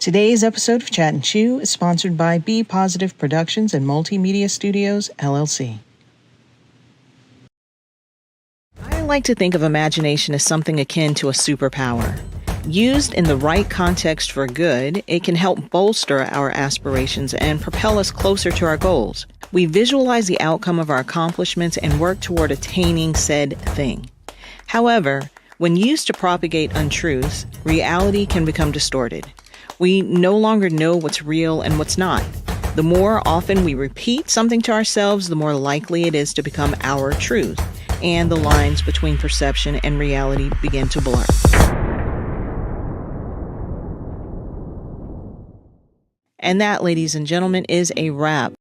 Today's episode of Chat and Chew is sponsored by Be Positive Productions and Multimedia Studios, LLC. I like to think of imagination as something akin to a superpower. Used in the right context for good, it can help bolster our aspirations and propel us closer to our goals. We visualize the outcome of our accomplishments and work toward attaining said thing. However, when used to propagate untruths, reality can become distorted. We no longer know what's real and what's not. The more often we repeat something to ourselves, the more likely it is to become our truth, and the lines between perception and reality begin to blur. And that, ladies and gentlemen, is a wrap.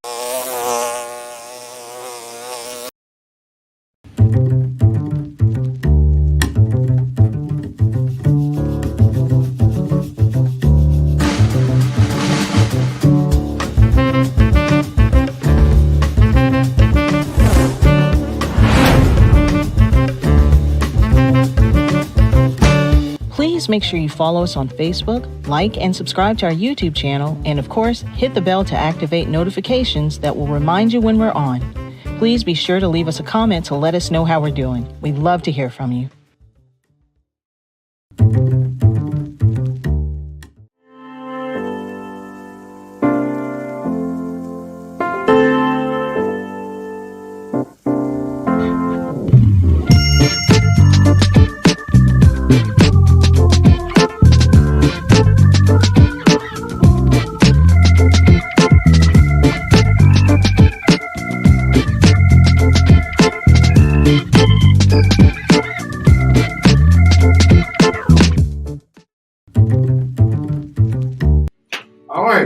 Please make sure you follow us on Facebook, like and subscribe to our YouTube channel, and of course, hit the bell to activate notifications that will remind you when we're on. Please be sure to leave us a comment to let us know how we're doing. We'd love to hear from you.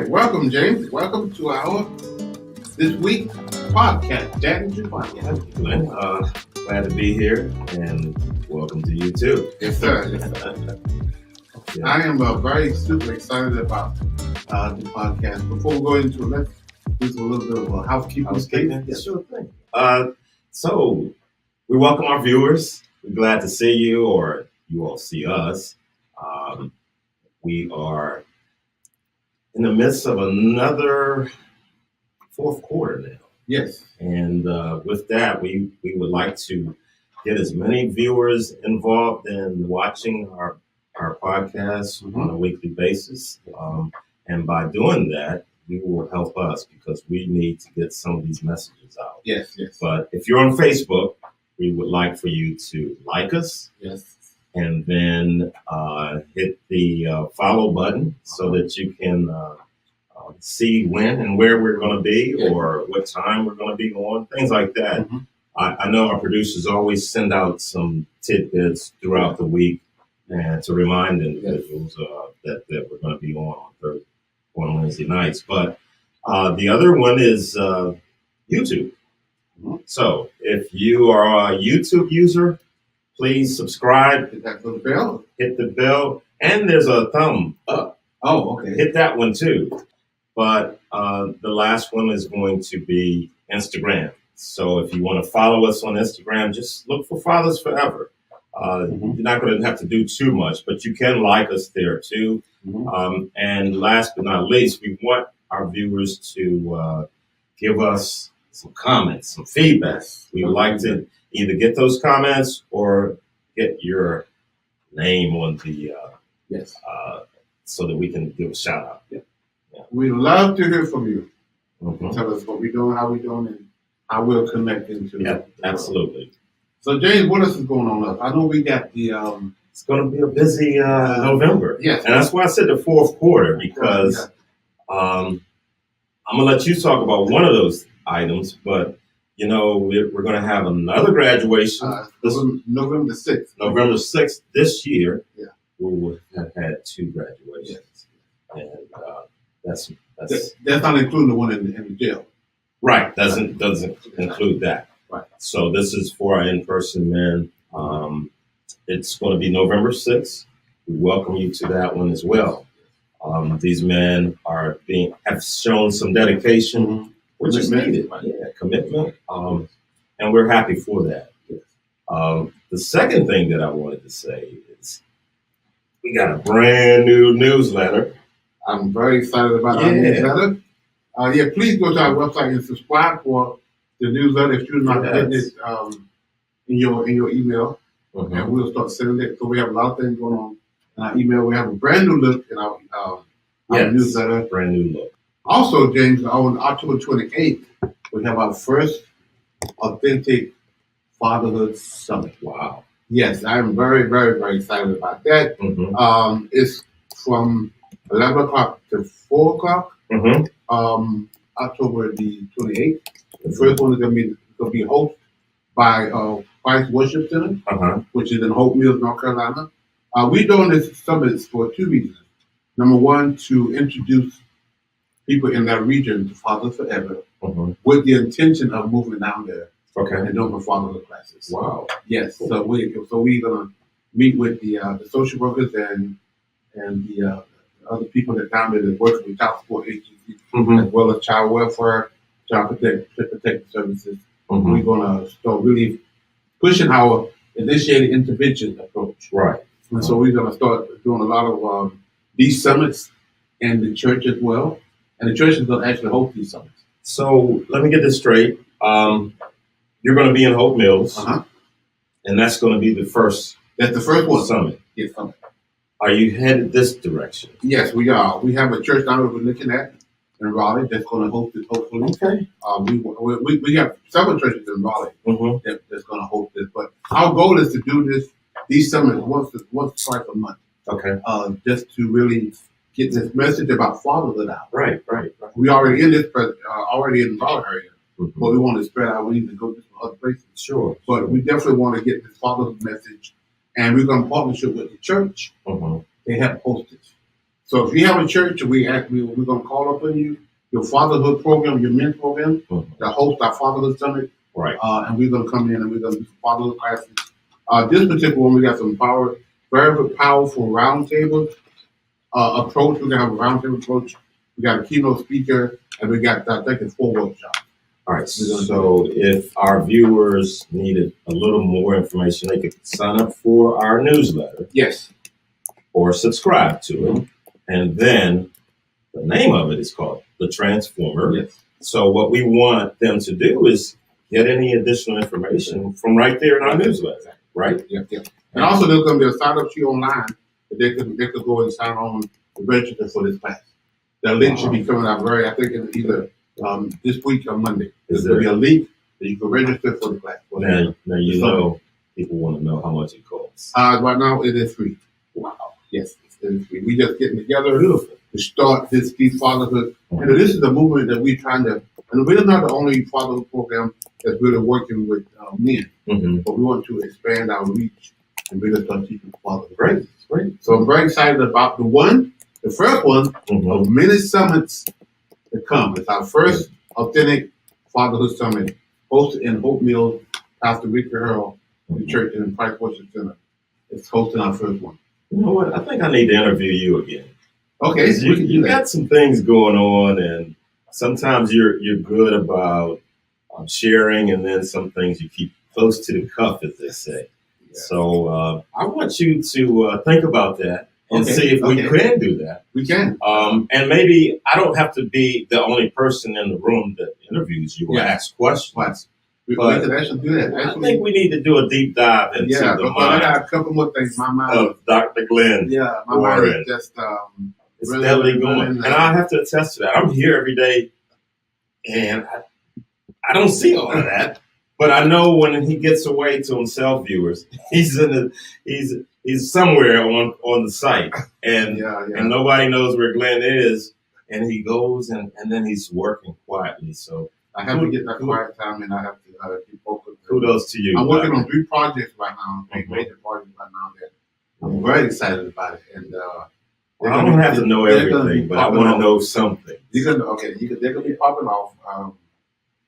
Welcome, James. Welcome to our this week podcast, Chat and Chew podcast. Glen, glad to be here, and welcome to you too. Yes, sir. Yeah. I am very super excited about the podcast. Before we go into it, let's do a little bit of a housekeeping statement. Yeah, sure thing. So we welcome our viewers. We're glad to see you, or you all see us. We are in the midst of another fourth quarter now. Yes. And with that, we would like to get as many viewers involved in watching our podcast on a weekly basis. And by doing that, you will help us because we need to get some of these messages out. Yes. But if you're on Facebook, we would like for you to like us. Yes. And then hit the follow button so that you can see when and where we're going to be or what time we're going to be on, things like that. Mm-hmm. I know our producers always send out some tidbits throughout the week and to remind individuals that we're going to be on Wednesday nights. But the other one is YouTube. Mm-hmm. So if you are a YouTube user, please subscribe. Hit that little bell. Hit the bell. And there's a thumb up. Oh, okay. Hit that one too. But the last one is going to be Instagram. So if you want to follow us on Instagram, just look for Fathers Forever. You're not going to have to do too much, but you can like us there too. Mm-hmm. And last but not least, we want our viewers to give us some comments, some feedback. We would like to either get those comments or get your name on the so that we can give a shout out. Yeah. We love to hear from you. Mm-hmm. Tell us what we're doing, how we're doing, and how we'll connect into it. Absolutely. So, James, what else is going on up? I know we got the... it's going to be a busy November. Yes. And that's why I said the fourth quarter, because I'm going to let you talk about one of those items, but, you know, we're going to have another graduation. November 6th. November 6th this year. Yeah. We will have had two graduations. Yes. And that's not including the one in the jail. Right. Doesn't include that. Right. So this is for our in-person men. It's going to be November 6th. We welcome you to that one as well. These men have shown some dedication, which is needed. Yeah, commitment. And we're happy for that. The second thing that I wanted to say is we got a brand new newsletter I'm very excited about our newsletter. Please go to our website and subscribe for the newsletter if you're not getting it in your email, and we'll start sending it. So we have a lot of things going on in our email. We have a brand new look in our newsletter. Brand new look. Also, James, on October 28th, we have our first authentic fatherhood summit. Wow. Yes, I'm very, very, very excited about that. It's from 11 o'clock to 4 o'clock, October the 28th. The first one is going to be hosted by Christ Worship Center, which is in Hope Mills, North Carolina. We're doing this summit for 2 reasons. Number one, to introduce people in that region to Father Forever with the intention of moving down there and doing fatherhood classes. Wow. Yes. Cool. So we're gonna meet with the social workers and the other people that down there that work with child support agencies as well as child welfare, child protective services. We're gonna start really pushing our initiated intervention approach. Right. And so we're gonna start doing a lot of these summits in the church as well. And the church is going to actually host these summits. So let me get this straight. You're going to be in Hope Mills, and that's going to be the first. That's the first one. Summit. Yes, summit. Are you headed this direction? Yes, we are. We have a church down there we're looking at in Raleigh that's going to host it. Hopefully, we have several churches in Raleigh that's going to host this. But our goal is to do these summits once twice a month. Just to really get this message about fatherhood out. Right. We already in this, already in the Raleigh area, but we want to spread out. We need to go to some other places. Sure. But we definitely want to get this fatherhood message, and we're going to partnership with the church. They have host it. So if you have a church, we're going to call upon you, your fatherhood program, your men's program, to host our fatherhood summit. Right. And we're going to come in and we're going to do some fatherhood classes. This particular one, we got some very powerful roundtable approach. We're going to have a roundtable approach. We got a keynote speaker, and we got, I think, 4 workshops. All right. So if our viewers needed a little more information, they could sign up for our newsletter. Yes. Or subscribe to it. And then the name of it is called The Transformer. Yes. So what we want them to do is get any additional information from right there in our newsletter. Right? Yep. And also, there's going to be a sign-up sheet online that they could go and sign on to register for this class. That link should be coming out I think it's either this week or Monday. There's going to be a link that you can register for the class. Now you know people want to know how much it costs. Right now, it is free. Wow. Yes, it is free. We just getting together to start this fatherhood. And this is a movement that we're trying to, and we're not the only fatherhood program that's really working with men, but we want to expand our reach and really start teaching fatherhood. Great. So I'm very excited about the first one of many summits to come. It's our first authentic fatherhood summit hosted in Hope Mills, Pastor Rick Earl, the church in Christ Worship Center. It's hosting our first one. You know what? I think I need to interview you again. Okay, so you got some things going on, and sometimes you're good about sharing, and then some things you keep close to the cuff, as they say. Yeah. So I want you to think about that and see if we can do that. We can. And maybe I don't have to be the only person in the room that interviews you or asks questions. We can actually do that. I think we need to do a deep dive into the mind. I got a couple more things. My mind of Dr. Glen. Yeah, my mind is just it's steadily going. And I have to attest to that. I'm here every day, and I don't see all of that. But I know when he gets away to himself, viewers, he's somewhere on the site, and and nobody knows where Glen is, and he goes and then he's working quietly. So I have to get that quiet time, and I have to keep focused. Kudos to you. I'm working on 3 projects right now, major projects right now that I'm very excited about it. And I don't have to know everything, but I want to know something. They're gonna be popping off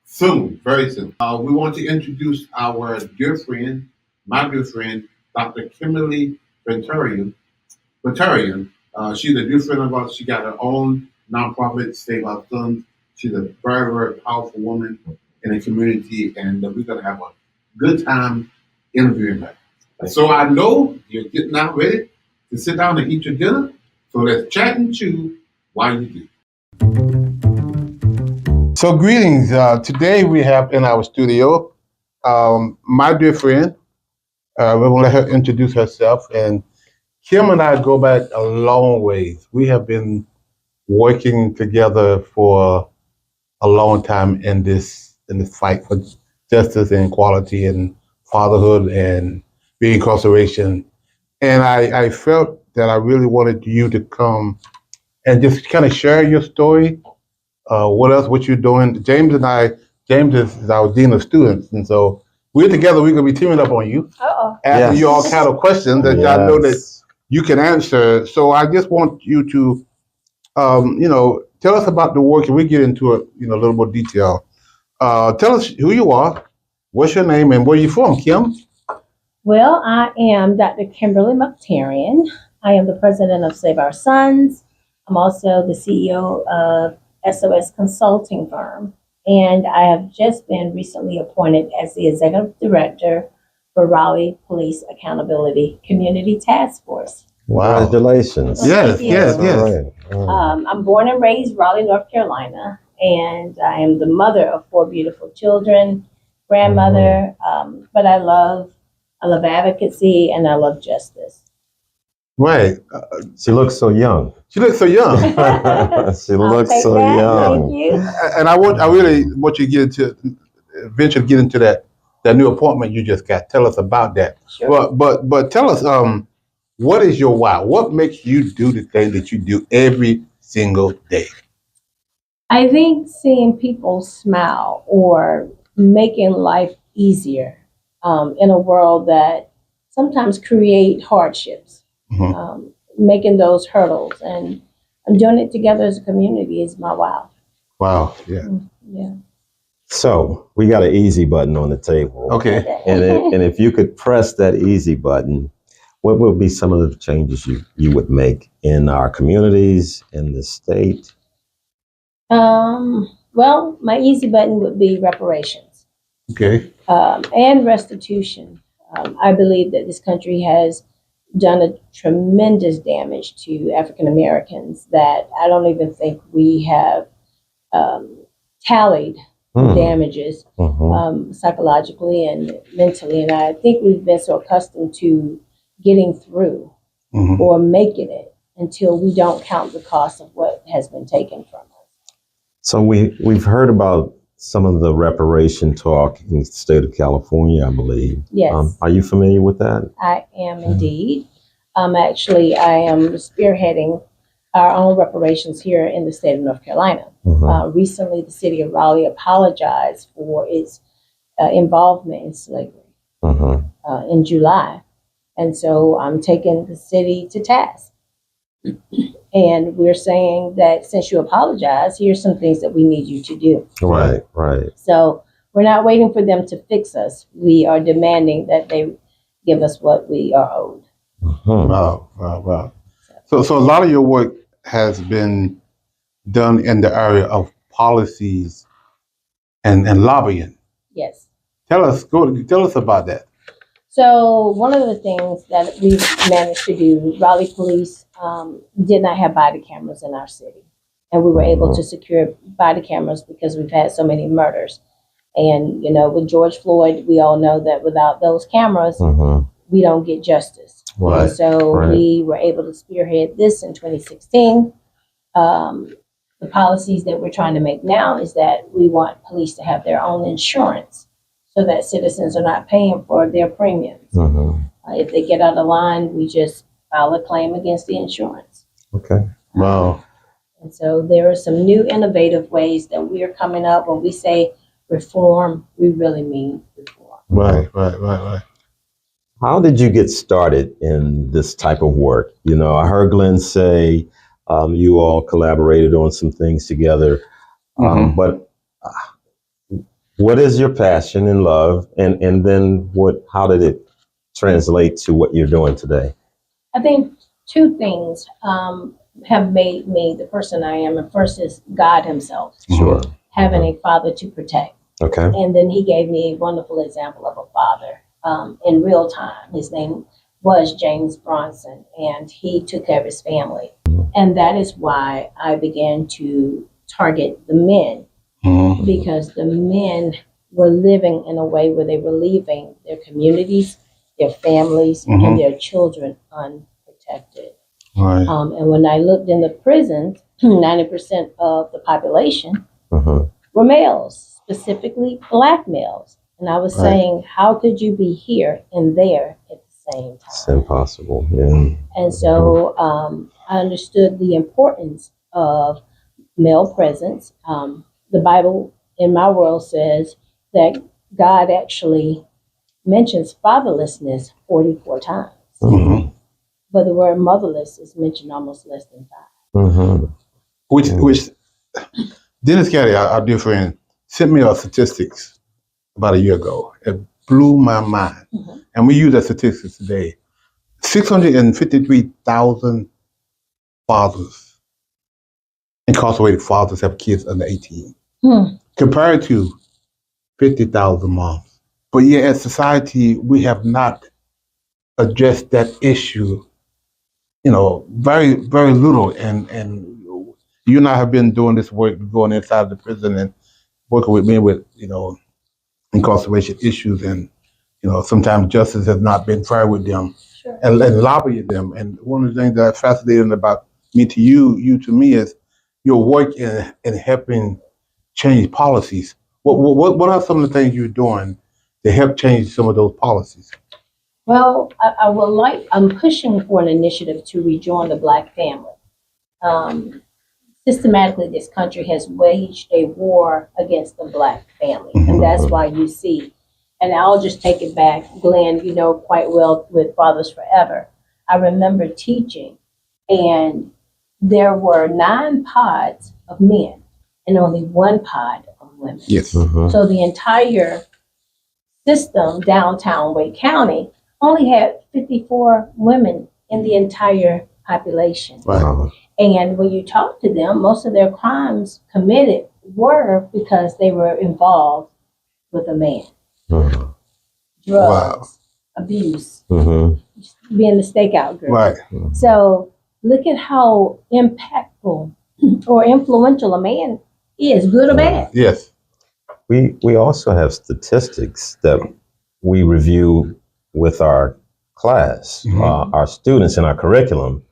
soon, very soon. We want to introduce our dear friend, my dear friend, Dr. Kimberly Muktarian. She's a dear friend of ours. She got her own nonprofit, Save Our Sons. She's a very, very powerful woman in the community, and we're going to have a good time interviewing her. So I know you're getting out ready to sit down and eat your dinner. So let's chat and chew why you do. So greetings. Today we have in our studio my dear friend. We're going to let her introduce herself. And Kim and I go back a long ways. We have been working together for a long time in this fight for justice and equality and fatherhood and reincarceration. And I felt that I really wanted you to come and just kind of share your story. What else? What you're doing? James and I. James is our dean of students, and so we're together. We're gonna be teaming up on you, asking you all kind of questions that I know that you can answer. So I just want you to, tell us about the work, and we get into it, a little more detail. Tell us who you are, what's your name, and where you from, Kim? Well, I am Dr. Kimberly Muktarian. I am the president of Save Our Sons. I'm also the CEO of SOS Consulting Firm, and I have just been recently appointed as the executive director for Raleigh Police Accountability Community Task Force. Wow. Congratulations. Yes. I'm born and raised Raleigh, North Carolina, and I am the mother of 4 beautiful children, grandmother, but I love advocacy and I love justice. Right. She looks so young. She looks so young. She looks so young. Thank you. And I really want you to eventually get into that new appointment you just got. Tell us about that. Sure. But tell us, what is your why? What makes you do the thing that you do every single day? I think seeing people smile or making life easier in a world that sometimes create hardships, making those hurdles, and doing it together as a community is my wow. Wow. Yeah. Yeah. So we got an easy button on the table. Okay. And if you could press that easy button, what would be some of the changes you would make in our communities, in the state? Well, my easy button would be reparations. Okay. And restitution. I believe that this country has done a tremendous damage to African Americans that I don't even think we have tallied the damages psychologically and mentally. And I think we've been so accustomed to getting through or making it until we don't count the cost of what has been taken from us. So we've heard about some of the reparation talk in the state of California, I believe. Yes. Are you familiar with that? I am indeed. Actually, I am spearheading our own reparations here in the state of North Carolina. Recently, the city of Raleigh apologized for its involvement in slavery in July. And so I'm taking the city to task. And we're saying that since you apologize, here's some things that we need you to do. Right. So we're not waiting for them to fix us. We are demanding that they give us what we are owed. Wow. So a lot of your work has been done in the area of policies and lobbying. Yes. Tell us about that. So one of the things that we've managed to do, Raleigh Police did not have body cameras in our city. And we were able to secure body cameras because we've had so many murders. And, with George Floyd, we all know that without those cameras, we don't get justice. Right. And so we were able to spearhead this in 2016. The policies that we're trying to make now is that we want police to have their own insurance so that citizens are not paying for their premiums. If they get out of line, we just file a claim against the insurance. Okay. Wow. And so there are some new innovative ways that we are coming up. When we say reform, we really mean reform. Right. How did you get started in this type of work? I heard Glen say you all collaborated on some things together, but what is your passion and love, and then how did it translate to what you're doing today? I think 2 things have made me the person I am. And first is God himself. Sure. Having a father to protect. Okay. And then he gave me a wonderful example of a father in real time. His name was James Bronson, and he took care of his family. And that is why I began to target the men, because the men were living in a way where they were leaving their communities, their families, and their children unprotected. Right. And when I looked in the prisons, 90% of the population were males, specifically black males. And I was saying, how could you be here and there at the same time? It's impossible. Yeah. And so I understood the importance of male presence. The Bible in my world says that God actually mentions fatherlessness 44 times. But the word motherless is mentioned almost less than 5. Which Dennis Caddy, our dear friend, sent me a statistics about a year ago. It blew my mind. And we use that statistics today. 653,000 fathers, incarcerated fathers, have kids under 18, compared to 50,000 moms. But yet, as society, we have not addressed that issue, very, very little. And you and I have been doing this work, going inside the prison and working with men with, incarceration issues. And, sometimes justice has not been fair with them. Sure. And lobbying them. And one of the things that's fascinating about me to you to me, is your work in helping change policies. What are some of the things you're doing to help change some of those policies? Well, I'm pushing for an initiative to rejoin the Black family. Systematically, this country has waged a war against the Black family. And that's why you see, and I'll just take it back, Glenn, you know quite well with Fathers Forever. I remember teaching, and there were 9 pods of men and only 1 pod of women. Yes. So the entire system, downtown Wake County, only had 54 women in the entire population. Right. And when you talk to them, most of their crimes committed were because they were involved with a man. Drugs, abuse, being the stakeout girl. Right. So look at how impactful or influential a man is, good or bad. Yes. We also have statistics that we review with our class, our students in our curriculum.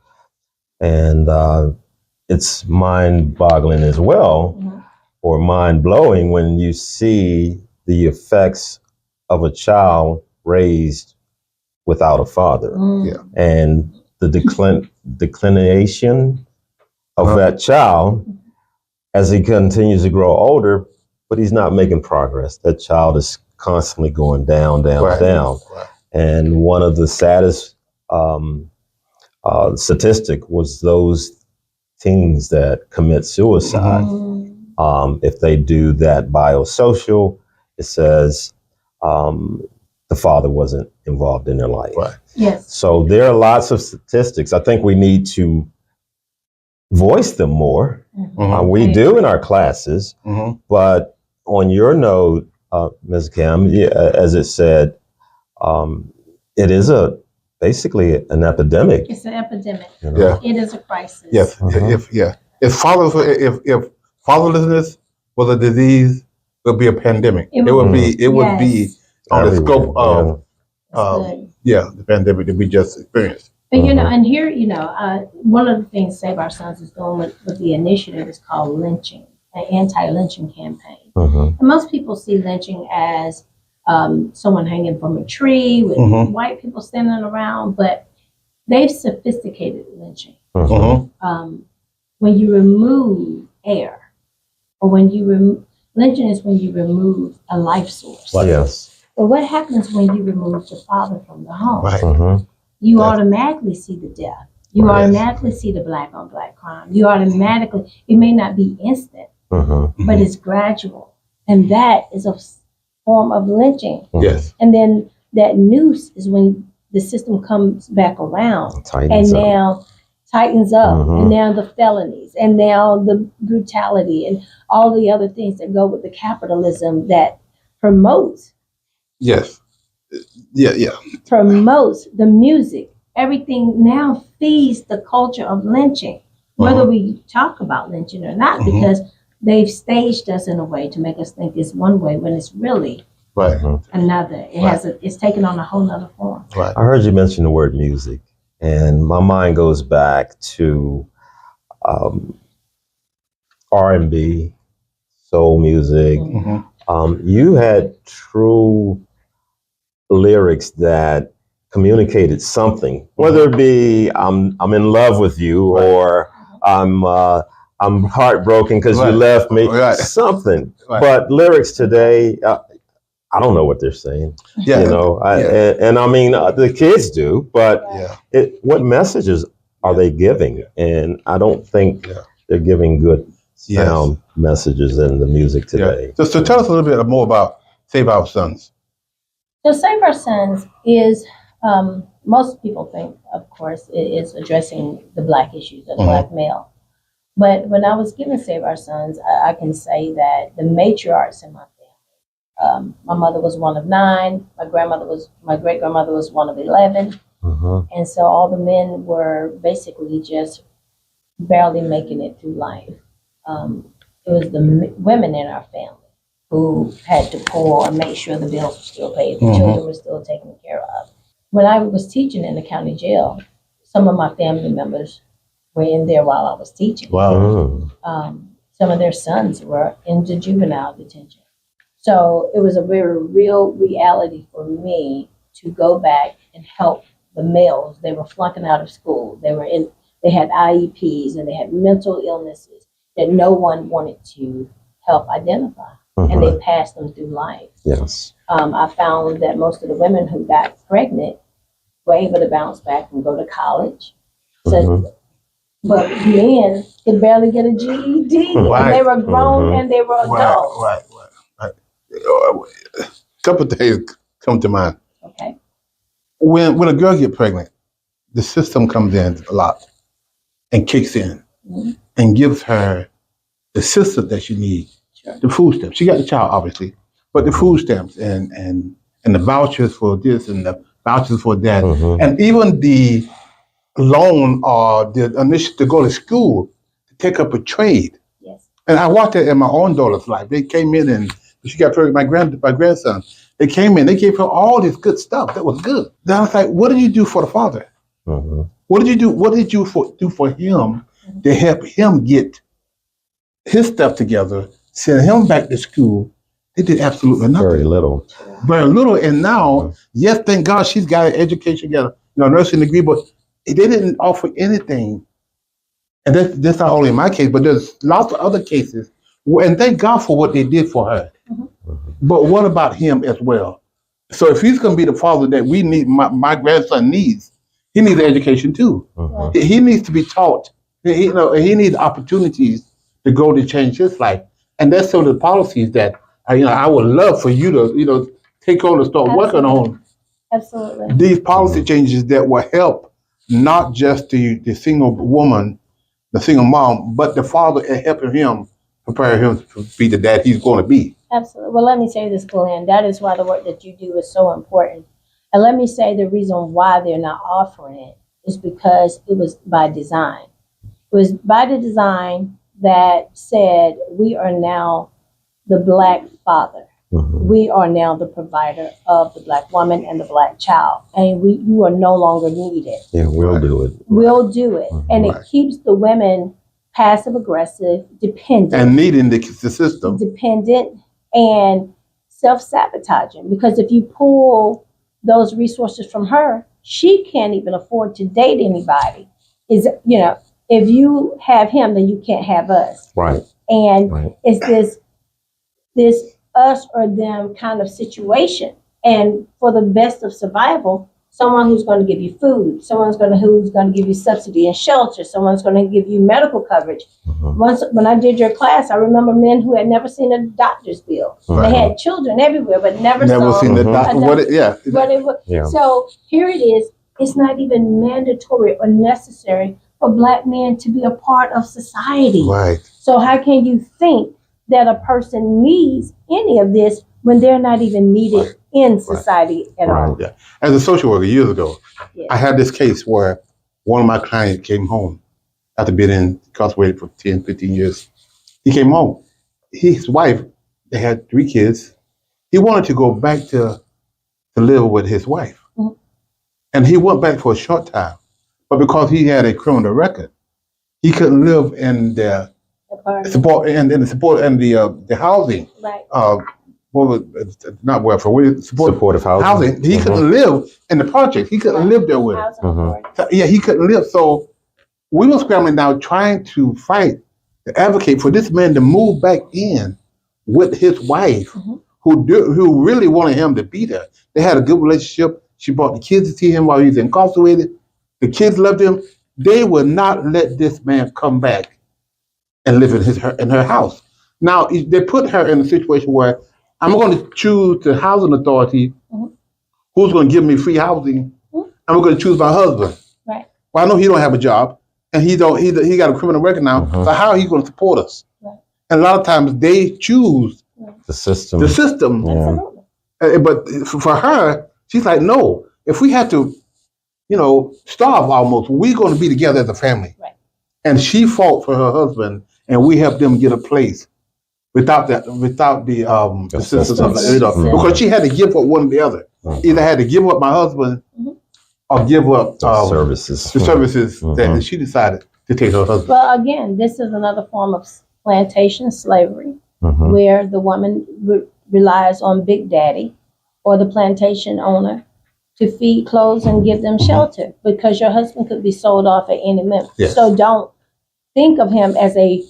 And it's mind-boggling as well, or mind-blowing, when you see the effects of a child raised without a father, and the declination of that child as he continues to grow older, but he's not making progress. That child is constantly going down. Right. And one of the saddest statistic was those teens that commit suicide. If they do that biosocial, it says the father wasn't involved in their life. Right. Yes. So there are lots of statistics. I think we need to voice them more. We do in our classes, but on your note, Ms. Kim, as it said, it is basically an epidemic. It's an epidemic. Yeah. It is a crisis. Yes. If fatherlessness was a disease, it would be a pandemic. It would be on the scope of the pandemic that we just experienced. But and here, one of the things Save Our Sons is doing with the initiative is called lynching, an anti-lynching campaign. And most people see lynching as someone hanging from a tree with white people standing around, but they've sophisticated lynching. When you remove air, or lynching is when you remove a life source. Yes. But what happens when you remove the father from the home? Right. You automatically see the death. You automatically see the black on black crime. You automatically, it may not be instant, but it's gradual. And that is a form of lynching. Yes. And then that noose is when the system comes back around Tightens up. now tightens up, and now the felonies, and now the brutality, and all the other things that go with the capitalism that promotes. Yes. Promotes the music. Everything now feeds the culture of lynching. whether we talk about lynching or not, because they've staged us in a way to make us think it's one way when it's really Right. another. It's taken on a whole nother form. Right. I heard you mention the word music, and my mind goes back to R&B, soul music. You had true lyrics that communicated something, whether it be I'm in love with you, or I'm heartbroken because you left me, something. But lyrics today, I don't know what they're saying. Yeah. You know, and I mean the kids do, but what messages are they giving? And I don't think they're giving good sound messages in the music today. So tell us a little bit more about Save Our Sons. So Save Our Sons is, most people think, of course, it is addressing the Black issues of the Black male. But when I was given Save Our Sons, I can say that the matriarchs in my family, my mother was one of 9, my great-grandmother was one of 11. And so all the men were basically just barely making it through life. It was the women in our family who had to pull and make sure the bills were still paid, the children were still taken care of. When I was teaching in the county jail, some of my family members were in there while I was teaching. Wow. Some of their sons were into juvenile detention. So it was a very real reality for me to go back and help the males. They were flunking out of school. They had IEPs and they had mental illnesses that no one wanted to help identify. And they passed them through life. Yes. I found that most of the women who got pregnant were able to bounce back and go to college. So, but men could barely get a GED. And they were grown and they were adults. Right. A couple of things come to mind. Okay. When a girl gets pregnant, the system comes in a lot and kicks in and gives her the assistance that she needs. The food stamps. She got the child, obviously, but the food stamps and the vouchers for this and the vouchers for that, and even the loan or the initiative to go to school to take up a trade. Yes. And I watched that in my own daughter's life. They came in and she got pregnant. My grandson. They came in. They gave her all this good stuff that was good. Then I was like, "What did you do for the father? What did you do? What did you do for him to help him get his stuff together?" Send him back to school. They did absolutely nothing. Very little. Very little. And now, yes, thank God she's got an education, got a nursing degree, but they didn't offer anything. And that's not only in my case, but there's lots of other cases. And thank God for what they did for her. But what about him as well? So if he's going to be the father that we need, my grandson needs, he needs education too. He needs to be taught. He needs opportunities to go to change his life. And that's some of the policies that I would love for you to take on and start working on. Absolutely. These policy changes that will help not just the single woman, the single mom, but the father, and helping him prepare him to be the dad he's going to be. Absolutely. Well, let me say this, Glen. That is why the work that you do is so important. And let me say the reason why they're not offering it is because it was by design. It was by the design that said, we are now the Black father. We are now the provider of the Black woman and the Black child. And you are no longer needed. Yeah, we'll do it. We'll do it. And it keeps the women passive aggressive, dependent. And needing the system. Dependent and self-sabotaging. Because if you pull those resources from her, she can't even afford to date anybody. If you have him, then you can't have us. Right. And it's this us or them kind of situation. And for the best of survival, someone who's going to give you food, who's going to give you subsidy and shelter, someone's going to give you medical coverage. Once, when I did your class, I remember men who had never seen a doctor's bill. They had children everywhere, but never seen the doctor. So here it is. It's not even mandatory or necessary for Black men to be a part of society. Right. So how can you think that a person needs any of this when they're not even needed in society at all? Yeah. As a social worker years ago, I had this case where one of my clients came home after being incarcerated for 10, 15 years. He came home. His wife, they had 3 kids. He wanted to go back to live with his wife. Mhm. And he went back for a short time. But because he had a criminal record, he couldn't live in the support and in the support and the housing. Right. What was not welfare? Supportive housing. He couldn't live in the project. He couldn't live there with it. Housing Mhm. authority. So, yeah, he couldn't live. So we were scrambling now, trying to fight, to advocate for this man to move back in with his wife, Mhm. who really wanted him to be there. They had a good relationship. She brought the kids to see him while he was incarcerated. The kids loved him. They would not let this man come back and live in her house. Now they put her in a situation where I'm going to choose the housing authority, Mhm. who's going to give me free housing. Mhm. I'm going to choose my husband. Right. Well, I know he don't have a job, and he got a criminal record now. Mhm. So how are he going to support us? Right. And a lot of times they choose The system. the system. Yeah. Absolutely. But for her, she's like, no. If we have to, starve almost, we're going to be together as a family. Right. And she fought for her husband, and we helped them get a place without the assistance of Assistance. because she had to give up one or the other. Mhm. Either had to give up my husband Mhm. or give up The services. the services Mhm. that she decided to take her husband. Well, again, this is another form of plantation slavery Mhm. where the woman relies on Big Daddy or the plantation owner to feed, clothes, and give them shelter because your husband could be sold off at any minute. Yes. So don't think of him as a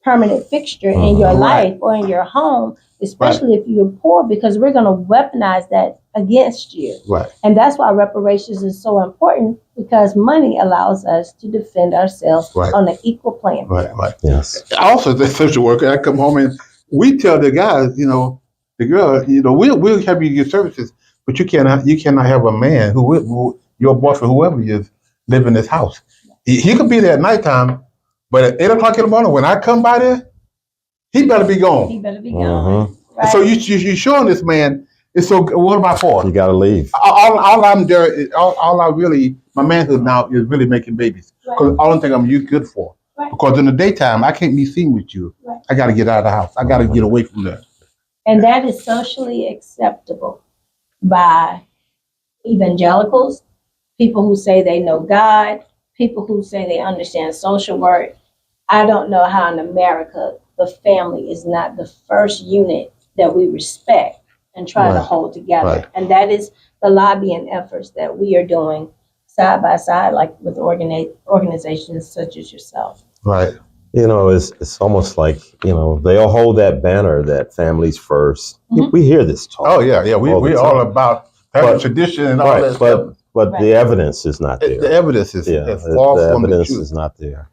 permanent fixture in your Right. life or in your home, especially if you're poor, because we're going to weaponize that against you. Right. And that's why reparations is so important, because money allows us to defend ourselves Right. on an equal playing field. Right. Yes. Also, as a social worker, I come home and we tell the guys, the girl, we'll have you get services, but you cannot have a man who your boyfriend, whoever he is, live in this house. He could be there at nighttime, but at 8 o'clock in the morning, when I come by there, he better be He gone. better be Mhm. gone. Right? So you're showing this man. It's so. What am I for? You got to leave. All I'm there. All I really, my manhood now is really making babies. Because all I think I'm good for. Right. Because in the daytime, I can't be seen with you. Right. I got to get out of the house. I got to get away from there. And that is socially acceptable by evangelicals, people who say they know God, people who say they understand social work. I don't know how in America the family is not the first unit that we respect and try to Right. hold together. Right. And that is the lobbying efforts that we are doing side by side, like with organizations such as yourself. Right. It's almost like, they'll hold that banner that families first. Mhm. We hear this talk. Oh yeah. We All the all time. about having But- tradition and all Right, that stuff. but the evidence is not there. The evidence is Yeah, far the from the evidence truth. is not there.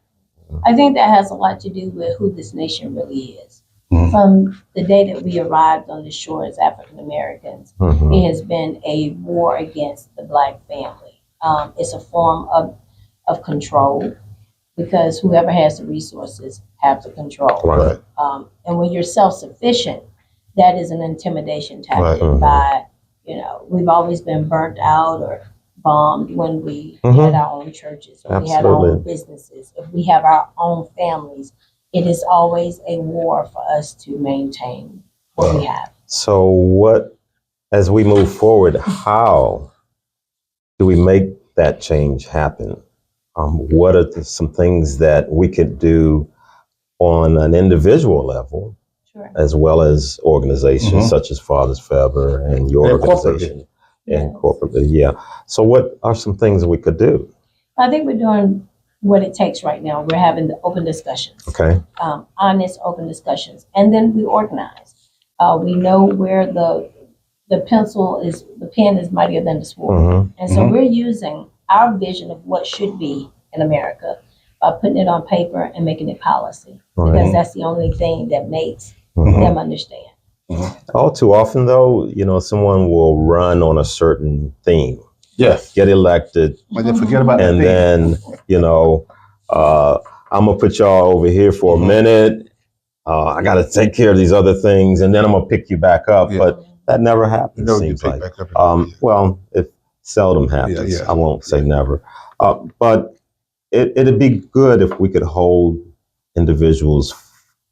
I think that has a lot to do with who this nation really is. Mhm. From the day that we arrived on the shore as African Americans, Mhm. it has been a war against the Black family. It's a form of control because whoever has the resources have the control. Right. And when you're self-sufficient, that is an intimidation tactic Right. by, we've always been burnt out or bombed when we Mhm. had our own churches, when we had our own Absolutely. businesses, if we have our own families. It is always a war for us to maintain what we have. So as we move forward, how do we make that change happen? What are some things that we could do on an individual level, Sure. as well as organizations Mhm. such as Fathers Forever and your And corporately. organization and Yes. corporately? Yeah. So what are some things that we could do? I think we're doing what it takes right now. We're having the open discussions, Okay. honest, open discussions, and then we organize. We know where the pen is mightier than the sword. Mhm. And so Mhm. we're using our vision of what should be in America by putting it on paper and making it policy, because Right. that's the only thing that makes Mhm. them understand. All too often, though, someone will run on a certain theme, Yes. get elected, But then forget about that and thing. then I'm gonna put y'all over here for a minute. I got to take care of these other things, and then I'm gonna pick you back up. Yeah. But that never happens. No, you Seems take like. back up. Well, it seldom happens. Yeah. I won't say never. But it'd be good if we could hold individuals'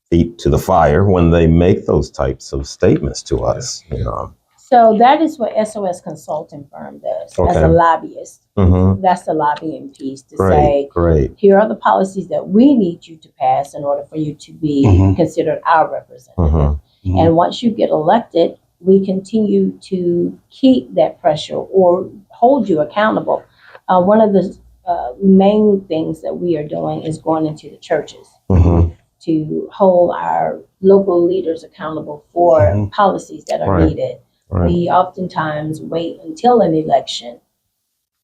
feet to the fire when they make those types of statements to us. You know. So that is what SOS consulting firm does as Okay. a lobbyist. Mm-hmm. That's the lobbying piece to Great, say, great. here are the policies that we need you to pass in order for you to be Mhm. considered our representative. Mm-hmm. And once you get elected, we continue to keep that pressure or hold you accountable. One of the main things that we are doing is going into the churches Mm-hmm. to hold our local leaders accountable for Mhm. policies that are Right. needed. Right. We oftentimes wait until an election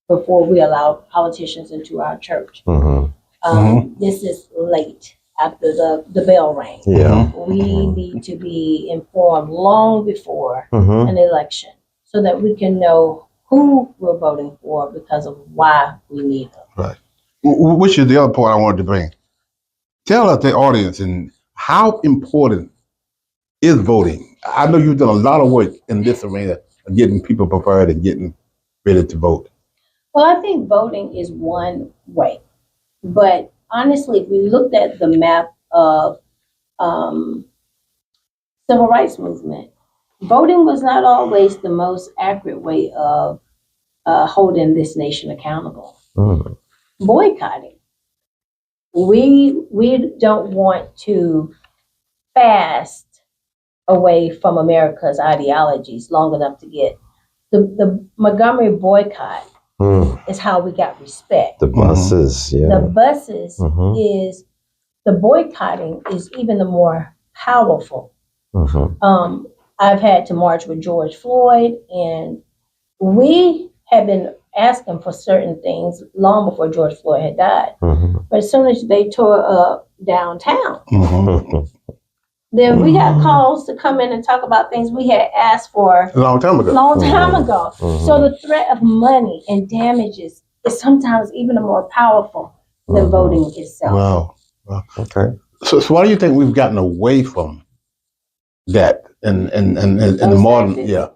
before we allow politicians into our church. Mm-hmm. This is late after the bell rang. Yeah. We need to be informed long before Mm-hmm. an election so that we can know who we're voting for because of why we need them. Which is the other point I wanted to bring. Tell us, the audience, and how important is voting? I know you've done a lot of work in this arena of getting people prepared and getting ready to vote. Well, I think voting is one way. But honestly, if we looked at the map of civil rights movement, voting was not always the most accurate way of holding this nation accountable. Mm-hmm. Boycotting. We don't want to fast away from America's ideologies long enough to get the Montgomery boycott is how we got respect. The buses, yeah. The buses Mhm. is the boycotting is even the more powerful. Mm-hmm. I've had to march with George Floyd, and we have been asking for certain things long before George Floyd had died. Mm-hmm. But as soon as they tore up downtown, Mm-hmm. then we got calls to come in and talk about things we had asked for A long time ago. long time ago. Mhm. So the threat of money and damages is sometimes even more powerful than Mhm. voting itself. Wow. Okay. So why do you think we've gotten away from that in the Those modern? tactics? Yeah.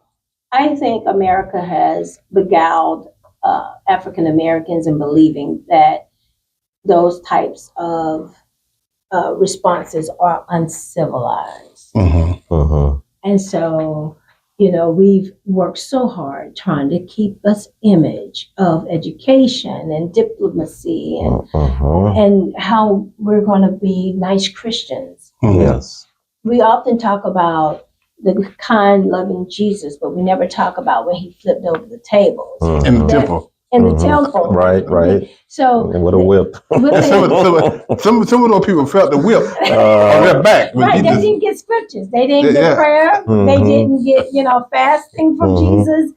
I think America has beguiled African Americans in believing that those types of responses are uncivilized. Mm-hmm. Mm-hmm. And so, we've worked so hard trying to keep this image of education and diplomacy Mm-hmm. and how we're going to be nice Christians. Mm-hmm. Yes. We often talk about the kind, loving Jesus, but we never talk about when he flipped over the tables Mhm. In the temple. in the Mhm. temple. Right. So, And with a whip. Some of those people felt the whip on their back. when right, they Jesus- didn't get scriptures. They didn't Yeah. get prayer. They Mhm. didn't get, fasting from Mhm. Jesus.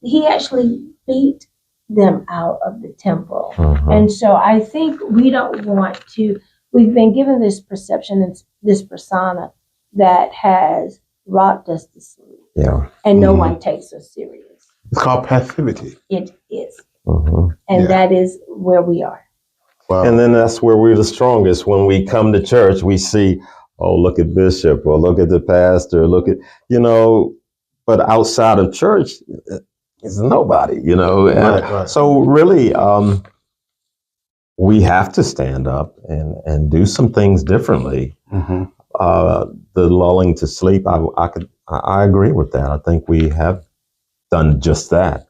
He actually beat them out of the temple. Mhm. And so I think we don't want to, we've been given this perception and this persona that has rocked us to sleep. Yeah. And no Mhm. one takes us serious. It's called passivity. It is. Mm-hmm. And Yeah. that is where we are. Wow. And then that's where we're the strongest. When we come to church, we see, oh, look at Bishop or look at the pastor, but outside of church, it's nobody, And Right. so really, we have to stand up and do some things differently. Mm-hmm. The lulling to sleep, I agree with that. I think we have done just that,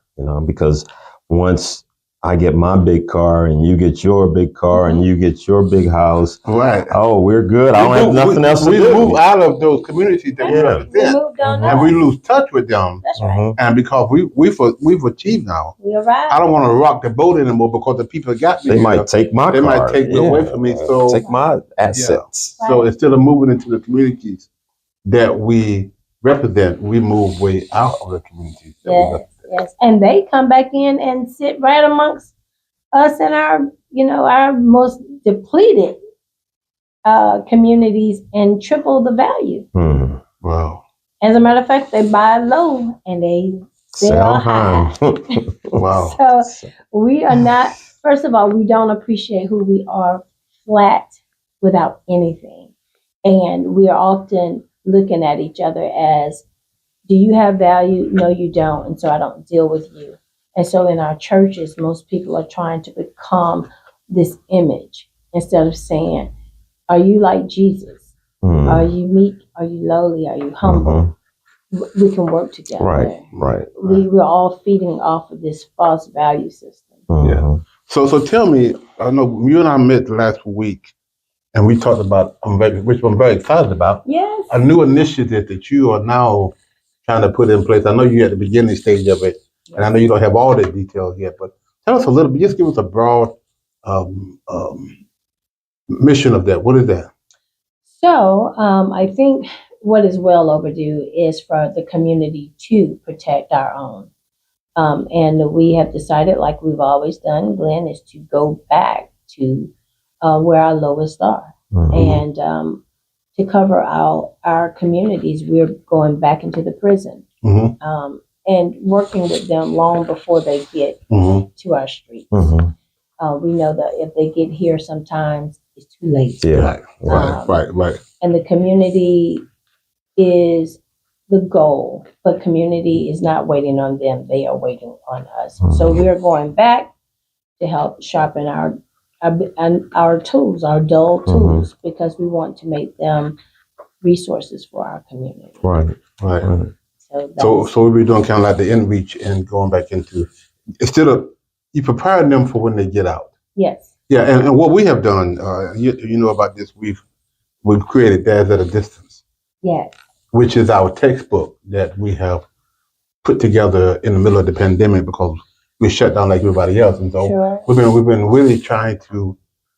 because once I get my big car and you get your big car and you get your big house, Right. oh, we're good. I don't have nothing else to we do. move out of those communities that we Yeah. We represent, moved on Mhm. and up. we lose touch with them. That's right. Mhm. And because we've achieved now, We arrived. I don't want to rock the boat anymore because the people that got me. They here, might take my They car. might take it away from me, so- take my assets. So instead of moving into the communities that we represent, we move way out of the communities. that we Yes, represent. yes. And they come back in and sit right amongst us and our most depleted communities and triple the value. Hmm. Wow. As a matter of fact, they buy low and they sell high. Wow. So we are not, first of all, we don't appreciate who we are flat without anything. And we are often looking at each other as, do you have value? No, you don't. And so I don't deal with you. And so in our churches, most people are trying to become this image instead of saying, are you like Jesus? Are you meek? Are you lowly? Are you humble? We can work together. Right. We're all feeding off of this false value system. Yeah. So tell me, I know you and I met last week, and we talked about, which I'm very excited about, Yes. a new initiative that you are now trying to put in place. I know you're at the beginning stage of it, and I know you don't have all the details yet, but tell us a little bit, just give us a broad mission of that. What is that? So I think what is well overdue is for the community to protect our own. And we have decided, like we've always done, Glen, is to go back to where our lowest are. And to cover our communities, we're going back into the prison and working with them long before they get to our streets. We know that if they get here, sometimes it's too late. Yeah, right. And the community is the goal, but community is not waiting on them. They are waiting on us. So we are going back to help sharpen our tools, our dull tools, because we want to make them resources for our community. Right. So we're doing kind of like the in-reach and going back into, instead of, you preparing them for when they get out. Yes. Yeah, and what we have done, you know about this, we've created Dads at a Distance. Yes. Which is our textbook that we have put together in the middle of the pandemic because we shut down like everybody else. And so we've been really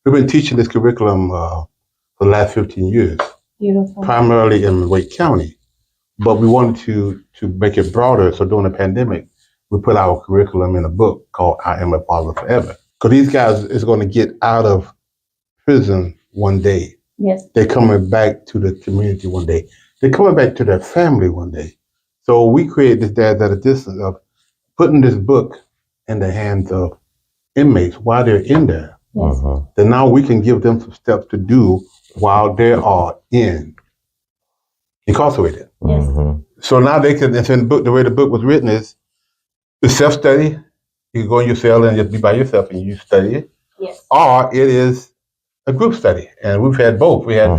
we've been teaching this curriculum for the last 15 years. Beautiful. Primarily in Wake County. But we wanted to make it broader. So during the pandemic, we put our curriculum in a book called I Am a Father Forever. Because these guys is going to get out of prison one day. Yes. They're coming back to the community one day. They're coming back to their family one day. So we created this Dads at a Distance of putting this book in the hands of inmates while they're in there. Yes. Then now we can give them some steps to do while they are incarcerated. Yes. So now they can, it's in the book, the way the book was written is the self-study. You can go in your cell and just be by yourself and you study it. Yes. Or it is a group study. And we've had both. We had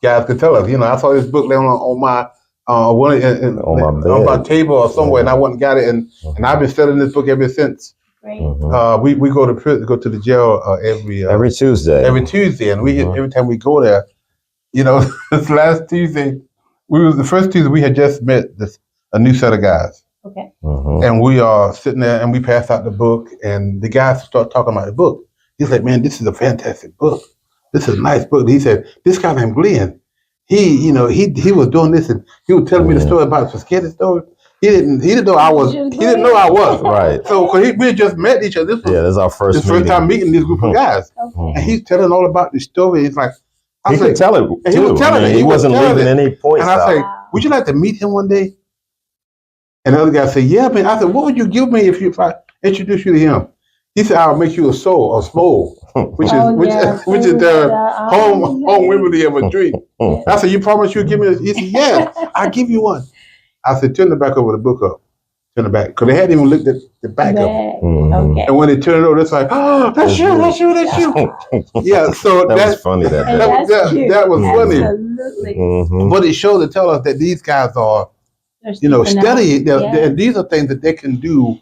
guys could tell us, I saw this book laying on my on my table or somewhere, and I went and got it, and I've been studying this book ever since. Great. We go to the jail every Tuesday. Every Tuesday, and every time we go there, this last Tuesday, the first Tuesday we had just met a new set of guys. Okay. And we are sitting there, and we pass out the book, and the guys start talking about the book. He's like, "Man, this is a fantastic book. This is a nice book." He said, "This guy named Glen, he was doing this, and he was telling me the story about the spaghetti story. He didn't know I was. He didn't know I was right. So we had just met each other. This is our first time meeting this group of guys, and he's telling all about the story. It's like he could tell it. He was telling it. He wasn't leaving any points. And I say, "Would you like to meet him one day?" And the other guy said, "Yeah, man." I said, "What would you give me if I introduce you to him?" He said, "I'll make you a smole, which is their home remedy of a drink." I said, "You promise you'll give me?" He said, "Yes, I'll give you one." I said, "Turn the back over the book up. Turn the back," because they hadn't even looked at the back of it. Okay. And when they turn it over, it's like, "Oh, that's you." Yeah, so that was funny. That was funny. Absolutely. But it showed to tell us that these guys are, studying. And these are things that they can do.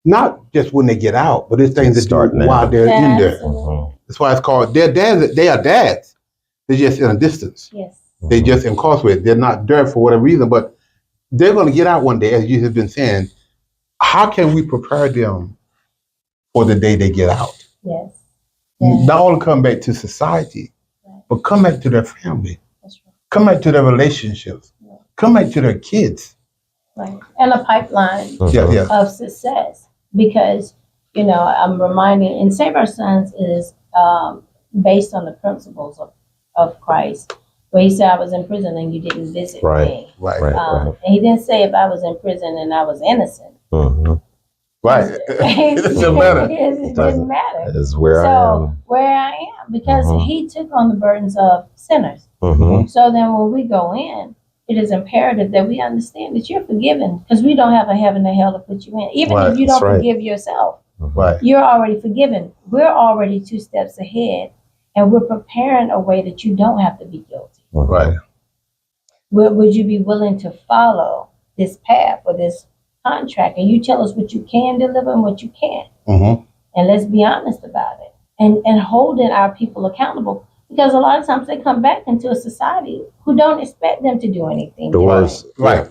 Not just when they get out, but it's things that start while they're in there. That's why it's called, they're dads. They are dads. They're just in a distance. Yes. They just incarcerated. They're not there for whatever reason, but they're going to get out one day, as you have been saying. How can we prepare them for the day they get out? Yes. Not only come back to society, but come back to their family. That's right. Come back to their relationships. Come back to their kids. Right. And a pipeline of success. Because, I'm reminding, and Save Our Sons is based on the principles of Christ, where he said, "I was in prison and you didn't visit me." Right. And he didn't say if I was in prison and I was innocent. Right. It doesn't matter. It doesn't matter. It's where I am. Where I am, because he took on the burdens of sinners. So then when we go in, it is imperative that we understand that you're forgiven, because we don't have a heaven or hell to put you in. Even Right, if you that's don't right. forgive yourself, Right. you're already forgiven. We're already 2 steps ahead, and we're preparing a way that you don't have to be guilty. Right. Would you be willing to follow this path or this contract? And you tell us what you can deliver and what you can't. Mm-hmm. And let's be honest about it. And holding our people accountable. Because a lot of times they come back into a society who don't expect them to do anything Doors. Right.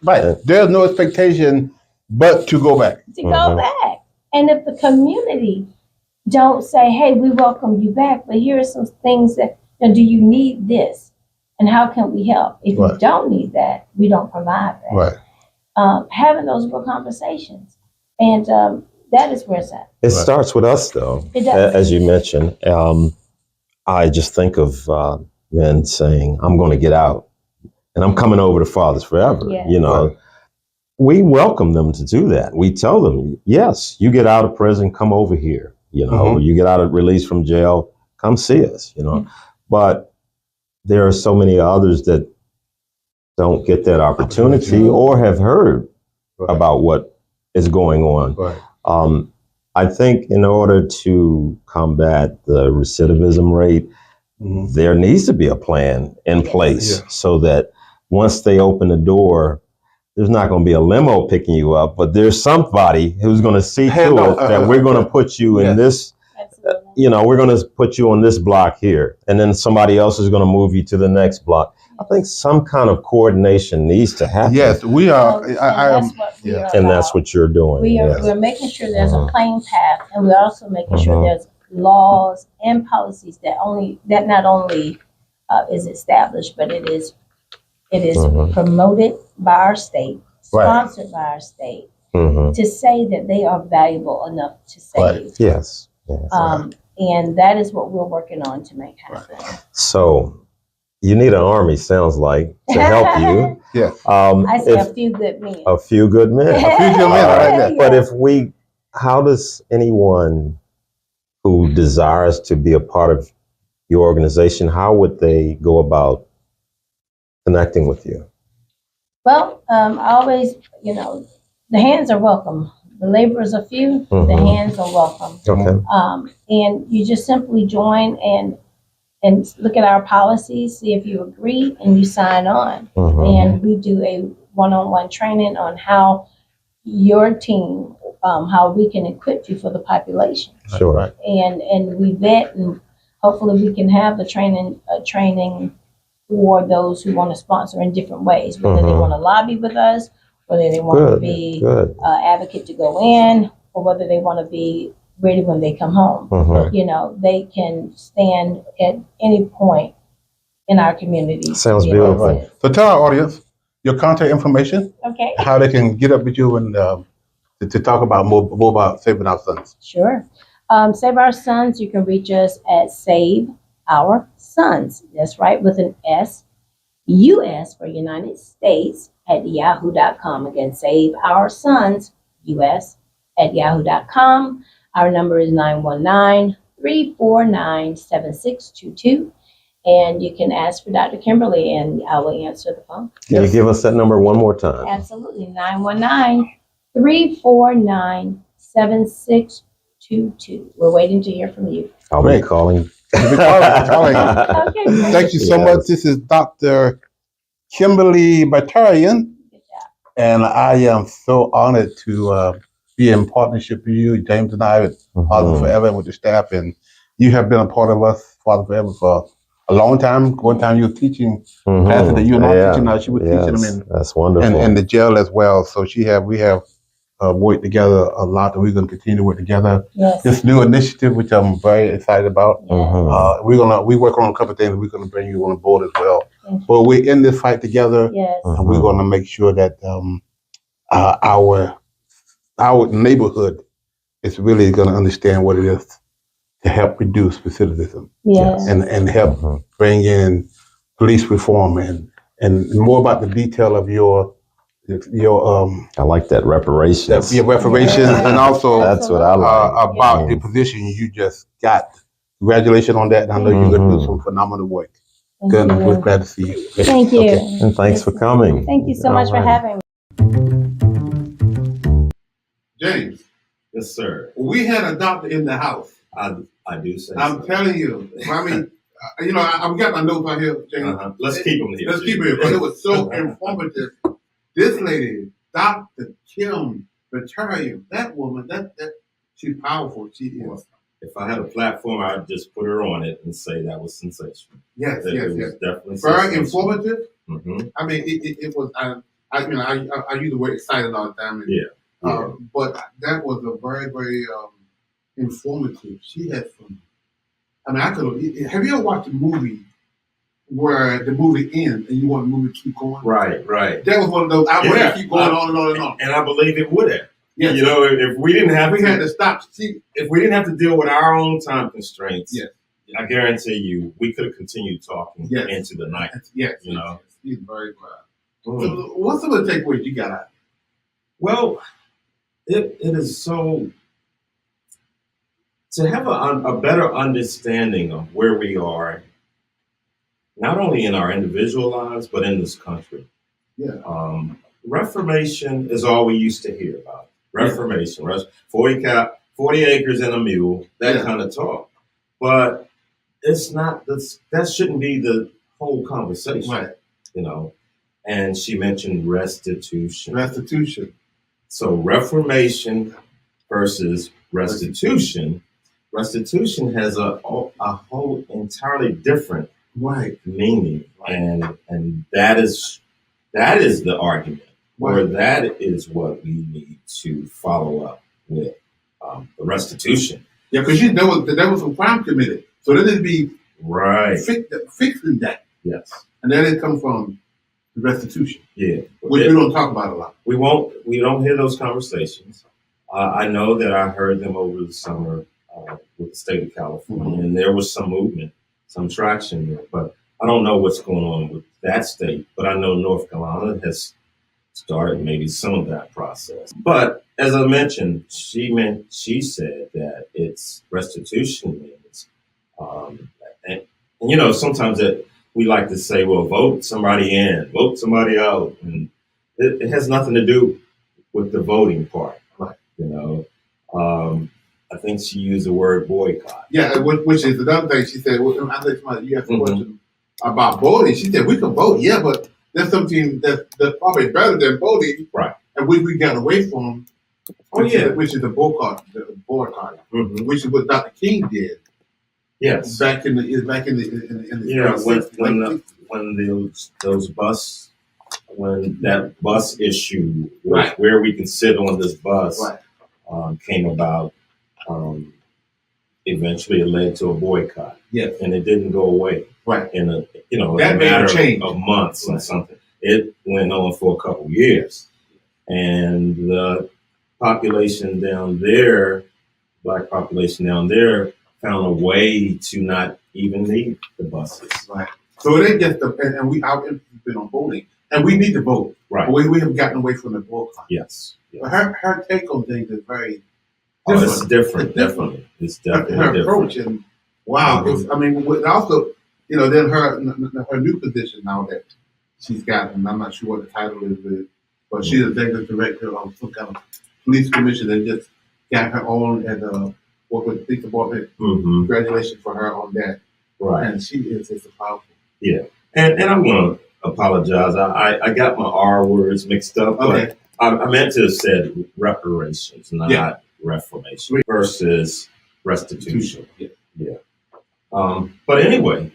Right. There's no expectation but to go back. to go back. And if the community don't say, hey, we welcome you back, but here are some things that, do you need this? And how can we help? If you don't need that, we don't provide that. Right. Having those real conversations. And that is where it's at. It starts with us, though, It does. as you mentioned. I just think of men saying, I'm going to get out and I'm coming over to Fathers Forever. Yeah. You know, we welcome them to do that. We tell them, yes, you get out of prison, come over here. You know, you get out of release from jail, come see us, you know. But there are so many others that don't get that opportunity or have heard about what is going on. Right. I think in order to combat the recidivism rate, there needs to be a plan in place so that once they open the door, there's not going to be a limo picking you up, but there's somebody who's going to see to it that we're going to put you in this, you know, we're going to put you on this block here, and then somebody else is going to move you to the next block. I think some kind of coordination needs to happen. Yes, we are. And that's what you're doing. We're making sure there's a plain path, and we're also making sure there's laws and policies that not only is established, but it is promoted by our state, sponsored by our state, to say that they are valuable enough to save. Yes. And that is what we're working on to make happen. So you need an army, sounds like, to help you. I say a few good men. A few good men. But how does anyone who desires to be a part of your organization, how would they go about connecting with you? Well, always, the hands are welcome. The laborers are few, the hands are welcome. Okay. And you just simply join and look at our policies, see if you agree, and you sign on. And we do a one-on-one training on how your team, how we can equip you for the population. Sure. And we vet, and hopefully we can have the training for those who want to sponsor in different ways, whether they want to lobby with us, whether they want to be advocate to go in, or whether they want to be ready when they come home. They can stand at any point in our community. Sounds beautiful. So tell our audience your contact information, how they can get up with you and to talk about more about Saving Our Sons. Sure. Save Our Sons, you can reach us at Save Our Sons. That's right, with an S, US for United States, at yahoo.com. Again, Save Our Sons, US, at yahoo.com. Our number is 919-349-7622. And you can ask for Dr. Kimberly, and I will answer the phone. Can you give us that number one more time? Absolutely. 919-349-7622. We're waiting to hear from you. I'll be calling. Okay, thank you so much. This is Dr. Kimberly Muktarian, and I am so honored to be in partnership with you, James and I, with Father Forever, and with the staff. And you have been a part of us, Father Forever, for a long time. One time you were teaching classes that you were not teaching now. She was teaching them that's wonderful. in the jail as well. So we have worked together a lot, and we're going to continue to work together. This new initiative, which I'm very excited about. We work on a couple of things. We're going to bring you on board as well. But we're in this fight together, and we're going to make sure that our neighborhood is really going to understand what it is to help reduce recidivism and help bring in police reform and more about the detail of your I like that reparations. Your reparations, and also that's what I like about the position you just got. Congratulations on that. And I know you're going to do some phenomenal work. Good. We're glad to see you. Thank you. Okay. And thanks for coming. Thank you so much for All right. having me. James, Yes, sir. we had a doctor in the house. I do say I'm so. telling you. I mean, I've got my notes right here, James. Let's keep them here. Let's keep it here, because it was so informative. This lady, Dr. Kim Muktarian, that woman, she's powerful. She is. If I had a platform, I'd just put her on it and say that was sensational. Yes, It yes, was yes. definitely Very sensational. informative. Mm-hmm. I mean, it was. I use the word excited all the time. And, Yeah. but that was a very, very informative. She had some. I mean, have you ever watched a movie where the movie ends and you want the movie to keep going? Right. That was one of those. I want to keep going on and on and on. And I believe it would have. Yes. You know, if we didn't have We had to stop. if we didn't have to deal with our own time constraints, Yes. I guarantee you, we could have continued talking Yes. into the night. Yes. You know. She's very proud. Mm. So what's some of the takeaways you got out of it? Well, it is so to have a better understanding of where we are, not only in our individual lives, but in this country. Yeah. Reformation is all we used to hear about. Reformation, 40 acres and a mule, that kind of talk. But it's not, that shouldn't be the whole conversation. Right. You know, and she mentioned restitution. Restitution. So reformation versus restitution. Restitution has a whole entirely different meaning, and that is the argument, or that is what we need to follow up with the restitution. Yeah, because there was some crime committed, so there need to be fixing that. Yes, and that it comes from the restitution. Yeah, which we don't talk about a lot. We don't hear those conversations. I know that I heard them over the summer with the state of California, and there was some movement, some traction there. But I don't know what's going on with that state. But I know North Carolina has started maybe some of that process. But as I mentioned, she said that it's restitution means, and you know, sometimes we like to say, well, vote somebody in, vote somebody out, and it has nothing to do with the voting part. Right. You know, I think she used the word boycott. Yeah, which is another thing. She said, well, I think you asked a question about voting. She said, we can vote, yeah, but there's something that's probably better than voting. Right. And we got away from, which is the boycott, which is what Dr. King did. Yes. Back in the when that bus issue, where we can sit on this bus, came about, eventually it led to a boycott. Yes. And it didn't go away. Right. In a that matter of months or something. It went on for a couple of years. And the population down there, Black population down there, found a way to not even need the buses. Right. So it ain't just our emphasis has been on voting, and we need to vote. Right. But we have gotten away from the boycott. Yes. But her take on things is very different. It's different. Definitely. It's definitely her different. approach and also, you know, then her new position now that she's got, and I'm not sure what the title is, but she's executive director of some kind of police commission and just got her own as a work with the police department. Congratulations for her on that. Right. And she is just powerful. Yeah. And I'm going to apologize. I got my R words mixed up. Okay. But I meant to have said reparations, not reformation versus restitution. Yeah. But anyway,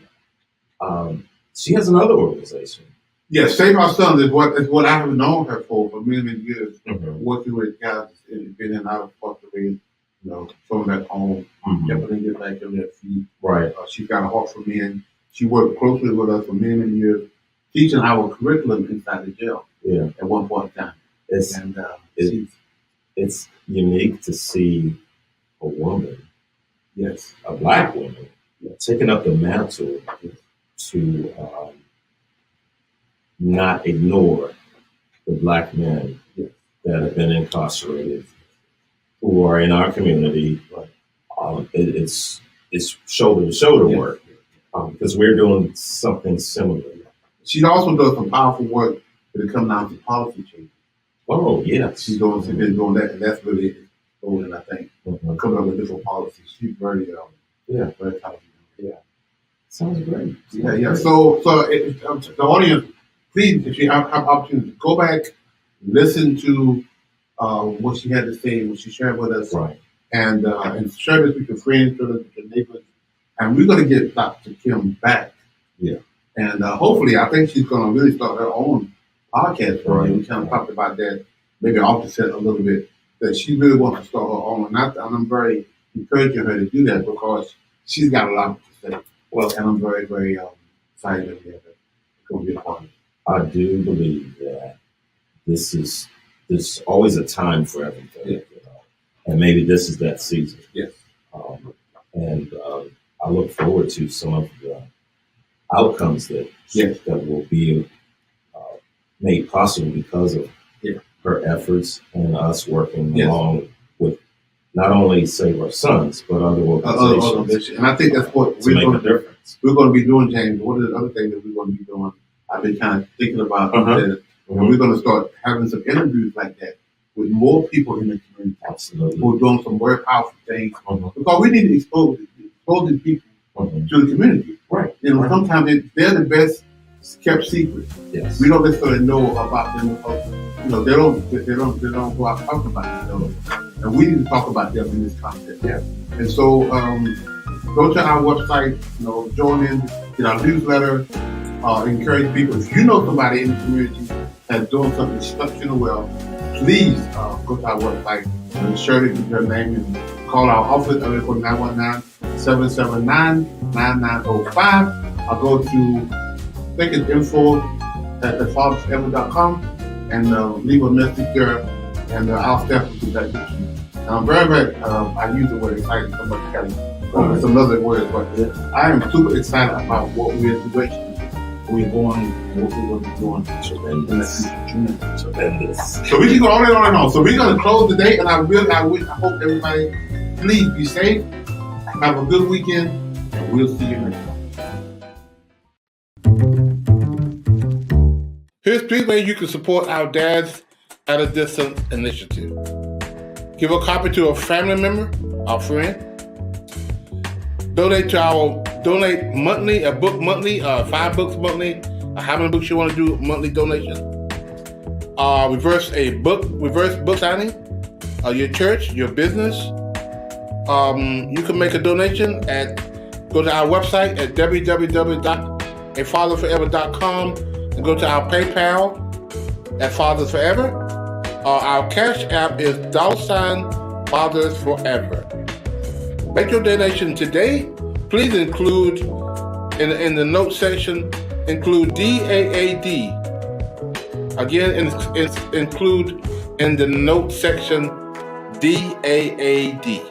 she has another organization. Yeah, Save Our Sons is what I have known her for many years. Working with guys and been in and out of foster care, you know, some back home, helping get back on their feet. Right. She's got a heart for men. She worked closely with us for many years, teaching our curriculum inside the jail. Yeah. At one point in time. It's unique to see a woman, a Black woman, taking up the mantle to not ignore the Black men that have been incarcerated, who are in our community. It's shoulder to shoulder work, because we're doing something similar. She also does some powerful work when it comes down to policy change. Oh, yes. She's been doing that, and that's really exploding, I think. Mm-hmm. Coming up with different policies. She's very very talented. Yeah. Sounds great. Yeah. So the audience, please, if you have opportunity, go back, listen to what she had to say, what she shared with us, Right. And share this with your friends, share this with your neighbors. And we're going to get Dr. Kim back. Yeah. And hopefully, I think she's going to really start her own podcast. Right. We kind of talked about that, maybe off the set a little bit, that she really wants to start her own. And I'm very encouraging her to do that because she's got a lot to say. Well, and I'm very, very excited that we have it. It's going to be a part of it. I do believe that there's always a time for everything. Yeah. And maybe this is that season. Yes. And I look forward to some of the outcomes that will be made possible because of her efforts and us working along with not only Save Our Sons, but other organizations. And I think that's what we're going to be doing, James. One of the other things that we're going to be doing, I've been kind of thinking about, and we're going to start having some interviews like that with more people in the community. Absolutely. Who are doing some very powerful things. Because we need to expose these people to the community. Right. Sometimes they're the best kept secret. Yes. We don't necessarily know about them because they don't go out talking about it. And we need to talk about them in this context. Yeah. And so go to our website, join in, get our newsletter, encourage people. If you know somebody in the community that's doing something exceptional well, please go to our website and share it with their name and call our office at 919-779-9905. I'll go to, I think it's info@thefatherforever.com and leave a message there, and our staff will do that with you. And I'm very, I use the word excited so much, Kelly. Some other words, but I am super excited about what we're doing. We're going, what we're going to be doing. Tremendous. So we can go on and on and on. So we're going to close the day, and I hope everybody, please be safe, have a good weekend, and we'll see you next time. Here's 3 ways you can support our Dads at a Distance initiative. Give a copy to a family member, our friend. Donate monthly, a book monthly, 5 books monthly, how many books you want to do monthly donation. Reverse book signing, your church, your business. You can make a donation go to our website at www.afatherforever.com and go to our PayPal at Fathers Forever. Our Cash App is $Fathers Forever. Make your donation today. Please include in the note section, include DAAD. Again, include in the note section DAAD.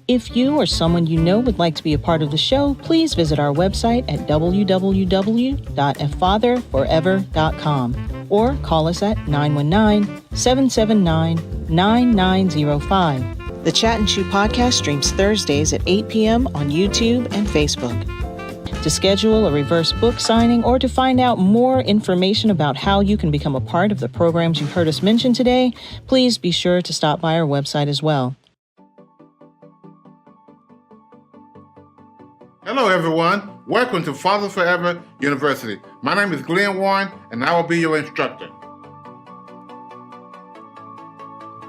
If you or someone you know would like to be a part of the show, please visit our website at www.afatherforever.com or call us at 919-779-9905. The Chat and Chew podcast streams Thursdays at 8 p.m. on YouTube and Facebook. To schedule a reverse book signing or to find out more information about how you can become a part of the programs you've heard us mention today, please be sure to stop by our website as well. Hello, everyone. Welcome to Fathers Forever University. My name is Glen and I will be your instructor.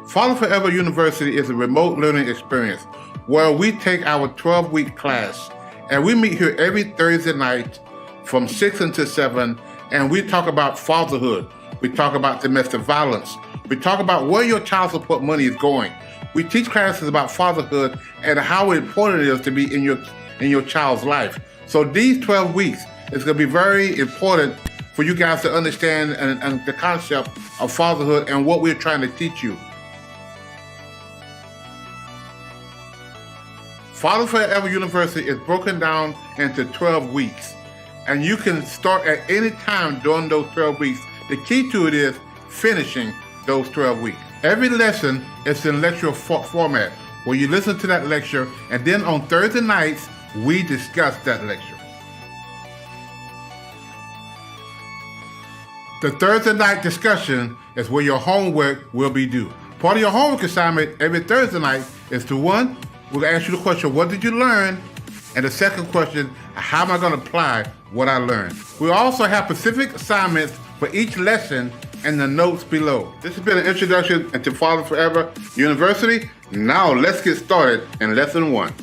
Fathers Forever University is a remote learning experience where we take our 12-week class and we meet here every Thursday night from 6 until 7, and we talk about fatherhood. We talk about domestic violence. We talk about where your child support money is going. We teach classes about fatherhood and how important it is to be in your child's life. So these 12 weeks is going to be very important for you guys to understand and the concept of fatherhood and what we're trying to teach you. Fathers Forever University is broken down into 12 weeks, and you can start at any time during those 12 weeks. The key to it is finishing those 12 weeks. Every lesson is in lecture format, where you listen to that lecture, and then on Thursday nights, we discuss that lecture. The Thursday night discussion is where your homework will be due. Part of your homework assignment every Thursday night is to one, we'll ask you the question, what did you learn? And the second question, how am I going to apply what I learned? We also have specific assignments for each lesson in the notes below. This has been an introduction into Fathers Forever University. Now let's get started in lesson 1.